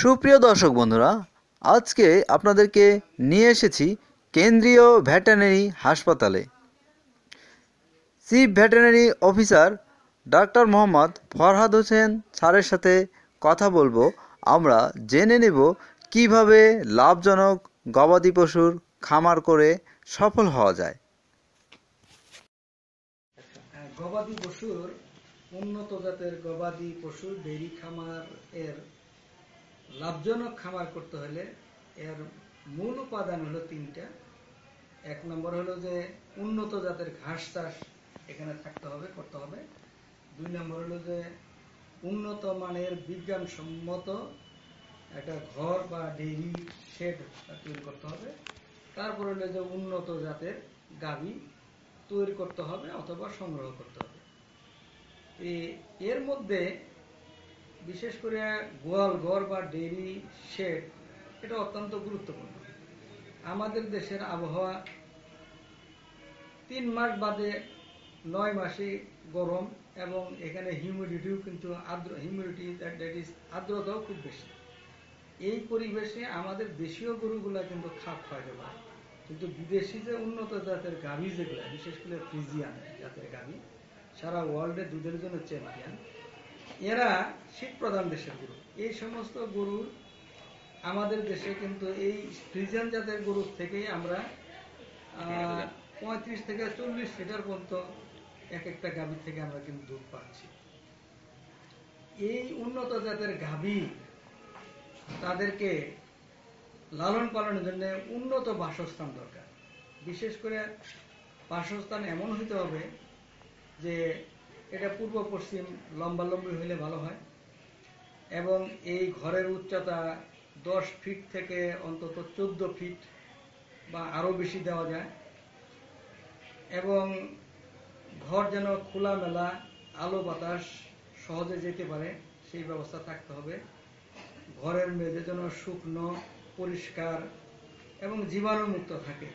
সুপ্রিয় দর্শক বন্ধুরা, আজকে আপনাদেরকে নিয়ে এসেছি কেন্দ্রীয় ভেটেরিনারি হাসপাতালে। Chief veterinary officer doctor Mohammad Farhad Hossain স্যারের সাথে কথা বলবো। আমরা জেনে নেব কিভাবে লাভজনক গবাদি পশুর খামার করে সফল হওয়া যায়। গবাদি পশুর উন্নত জাতের গবাদি পশুর ডেইরি খামার এর লাভজনক খামার করতে হলে এর মূল উপাদান হলো তিনটা। এক নম্বর হলো যে উন্নত জাতের ঘাস চাষ এখানে করতে হবে। দুই নম্বর হলো যে উন্নত মানের বিজ্ঞানসম্মত একটা ঘর বা ডেইরি শেড তৈরি করতে হবে। তারপর হলো যে উন্নত জাতের গাভী তৈরি করতে হবে অথবা সংগ্রহ করতে হবে। এর মধ্যে বিশেষ করে গোয়াল ঘর বা ডেইরি শেড এটা অত্যন্ত গুরুত্বপূর্ণ। আমাদের দেশের আবহাওয়া 3 মাস বাদে 9 মাসে গরম এবং এখানে হিউমিডিটিও কিন্তু আর্দ্রতাও খুব বেশি। এই পরিবেশে আমাদের দেশীয় গরুগুলা কিন্তু খাপ খাওয়াতে পারে, কিন্তু বিদেশি যে উন্নত জাতের গাভী যেগুলা, বিশেষ করে ফ্রিজিয়ান জাতের গাভী সারা ওয়ার্ল্ডে দুধের জন্য চ্যাম্পিয়ন, এরা শীত প্রধান দেশের গরু। এই সমস্ত গরু আমাদের দেশে কিন্তু এই ফ্রিজিয়ান জাতের গরুর থেকেই আমরা 35 থেকে 40 লিটার পর্যন্ত এক একটা গাভী থেকে আমরা কিন্তু দুধ পাচ্ছি। এই উন্নত জাতের গাভী তাদেরকে লালন পালনের জন্য উন্নত বাসস্থান দরকার। বিশেষ করে বাসস্থান এমন হইতে হবে যে এটা পূর্ব পশ্চিম লম্বালম্বি হইলে ভালো হয় এবং এই ঘরের উচ্চতা 10 ফিট থেকে অন্তত 14 ফিট বা আরো বেশি দেওয়া যায় এবং ঘর যেন খোলামেলা, আলো বাতাস সহজে যেতে পারে সেই ব্যবস্থা থাকতে হবে। ঘরের মেঝে যেন শুকনো, পরিষ্কার এবং জীবাণুমুক্ত থাকে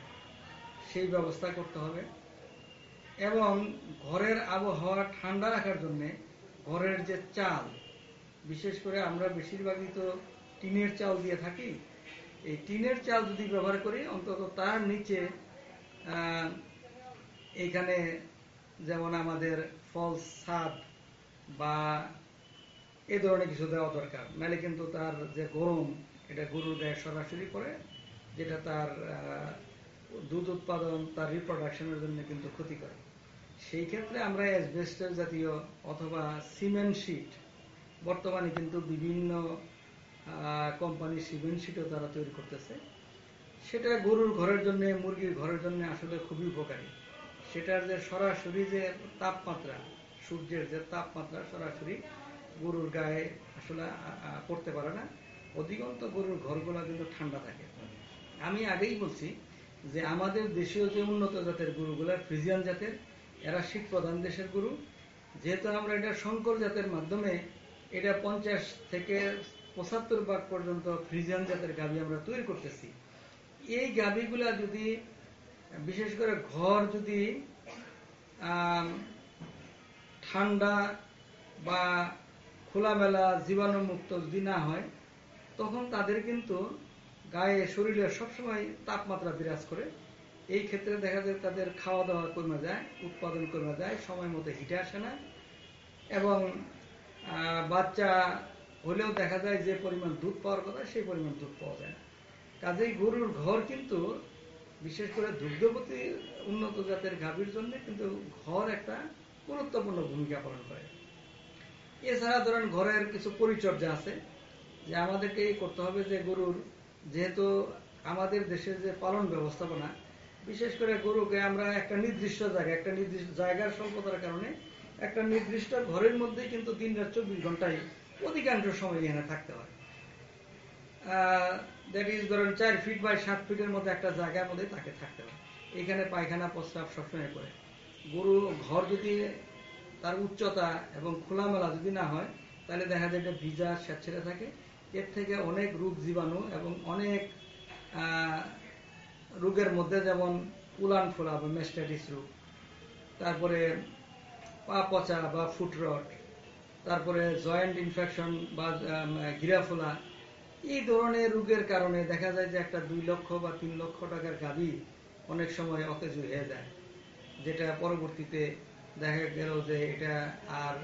সেই ব্যবস্থা করতে হবে এবং ঘরের আবহাওয়া ঠান্ডা রাখার জন্য ঘরের যে চাল, বিশেষ করে আমরা বেশিরভাগই তো টিনের চাল দিয়ে থাকি। এই টিনের চাল যদি ব্যবহার করি অন্তত তার নিচে এইখানে যেমন আমাদের ফলস ছাদ বা এই ধরনের কিছু দেওয়া দরকার, নাহলে কিন্তু তার যে গরম এটা গরুর গায়ে সরাসরি পড়ে, যেটা তার দুধ উৎপাদন, তার রিপ্রোডাকশনের জন্য কিন্তু ক্ষতি করে। সেই ক্ষেত্রে আমরা অ্যাসবেস্টস জাতীয় অথবা সিমেন্ট শীট, বর্তমানে কিন্তু বিভিন্ন কোম্পানি সিমেন্ট শীটও তারা তৈরি করতেছে, সেটা গরুর ঘরের জন্য, মুরগির ঘরের জন্য আসলে খুবই উপকারী। সেটার যে সরাসরি যে তাপমাত্রা, সূর্যের যে তাপমাত্রা সরাসরি গরুর গায়ে আসলে পড়তে পারে না, অধিকাংশ গরুর ঘরগুলা কিন্তু ঠান্ডা থাকে। আমি আগেই বলছি যে আমাদের দেশীয় যে উন্নত জাতের গরুগুলা ফ্রিজিয়ান জাতের, এরা শীত প্রধান দেশের গরু। যেহেতু আমরা এটা সংকর জাতের মাধ্যমে এটা 50 থেকে 75% পর্যন্ত ফ্রিজিয়ান জাতের গাভী আমরা তৈরি করতেছি। এই গাভীগুলা যদি বিশেষ করে ঘর যদি ঠান্ডা বা খোলামেলা জীবাণুমুক্ত যদি না হয়, তখন তাদের কিন্তু গায়ে শরীরে সবসময় তাপমাত্রা বিরাজ করে। এই ক্ষেত্রে দেখা যায় তাদের খাওয়া দাওয়া কমে যায়, উৎপাদন কমে যায়, সময় মতো হিটে আসে না এবং বাচ্চা হলেও দেখা যায় যে পরিমাণ দুধ পাওয়ার কথা সেই পরিমাণ দুধ পাওয়া যায় না। কাজেই গরুর ঘর কিন্তু বিশেষ করে দুগ্ধবতী উন্নত জাতের গাভীর জন্য কিন্তু ঘর একটা গুরুত্বপূর্ণ ভূমিকা পালন করে। এছাড়া ধরেন ঘরের কিছু পরিচর্যা আছে যে আমাদেরকে করতে হবে যে গরুর, যেহেতু আমাদের দেশের যে পালন ব্যবস্থাপনা, বিশেষ করে গরুকে আমরা একটা নির্দিষ্ট জায়গার স্বল্পতার কারণে একটা নির্দিষ্ট ঘরের মধ্যেই কিন্তু দিন রাত 24 ঘন্টায় অধিকাংশ সময় এখানে থাকতে হয়। দ্যাট ইজ ধরেন 4 ফিট বাই 7 ফিটের মধ্যে একটা জায়গার মধ্যে তাকে থাকতে হয়। এখানে পায়খানা প্রস্রাব সবসময় করে। গরু ঘর যদি তার উচ্চতা এবং খোলামেলা যদি না হয়, তাহলে দেখা যায় এটা ভিজা স্যাঁতসেঁতে থাকে। এর থেকে অনেক রোগ জীবাণু এবং অনেক রোগের মধ্যে যেমন উলান ফোলা বা মেস্টাইটিস রোগ, তারপরে পা পচা বা ফুট রট, তারপরে জয়েন্ট ইনফেকশন বা গিরা ফোলা, এই ধরনের রোগের কারণে দেখা যায় যে একটা 2 লক্ষ বা 3 লক্ষ টাকার গাভী অনেক সময় অকেজো হয়ে যায়, যেটা পরবর্তীতে দেখা গেল যে এটা আর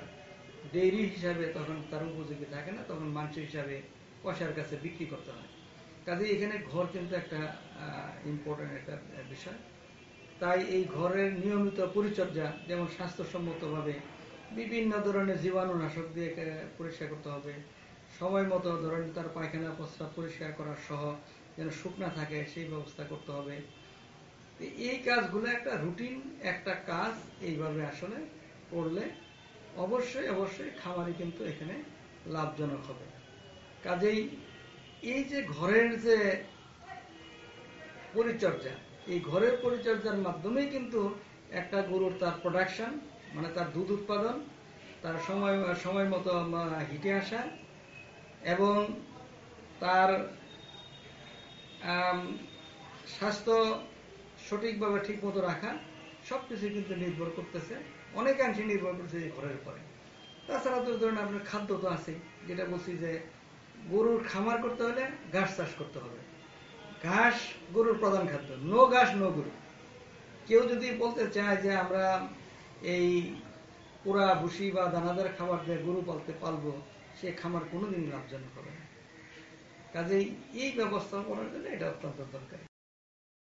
ডেইরি হিসাবে তখন তার উপযোগী থাকে না, তখন মাংস হিসাবে কষার কাছে বিক্রি করতে হয়। কাজেই এখানে ঘর কিন্তু একটা ইম্পর্টেন্ট একটা বিষয়। তাই এই ঘরের নিয়মিত পরিচর্যা, যেমন স্বাস্থ্যসম্মতভাবে বিভিন্ন ধরনের জীবাণুনাশক দিয়ে পরিষ্কার করতে হবে, সময় মতো ধরেন তার পায়খানা প্রস্রাব পরিষ্কার করার সহ যেন শুকনা থাকে সেই ব্যবস্থা করতে হবে। এই কাজগুলো একটা রুটিন একটা কাজ, এইভাবে আসলে করলে অবশ্যই অবশ্যই খামারি কিন্তু এখানে লাভজনক হবে। কাজেই এই যে ঘরের যে পরিচর্যা, এই ঘরের পরিচর্যার মাধ্যমেই কিন্তু একটা গরুর তার প্রোডাকশন, মানে তার দুধ উৎপাদন, তার সময় মতো হিটে আসা এবং তার স্বাস্থ্য সঠিকভাবে ঠিক মতো রাখা, সবকিছু কিন্তু নির্ভর করতেছে, অনেকাংশে নির্ভর করছে এই ঘরের উপরে। তাছাড়া তো ধরেন আপনার খাদ্য তো আছে, যেটা বলছি যে গরুর খামার করতে হলে ঘাস চাষ করতে হবে। ঘাস গরুর প্রধান খাদ্য, নো ঘাস নো গরু। কেউ যদি বলতে চায় যে আমরা এই পুরা ভুসি বা দানাদার খাবার দিয়ে গরু পালবো, সে খামার কোনোদিন লাভজনক হবে না। কাজেই এই ব্যবস্থা করার জন্য এটা অত্যন্ত দরকারি।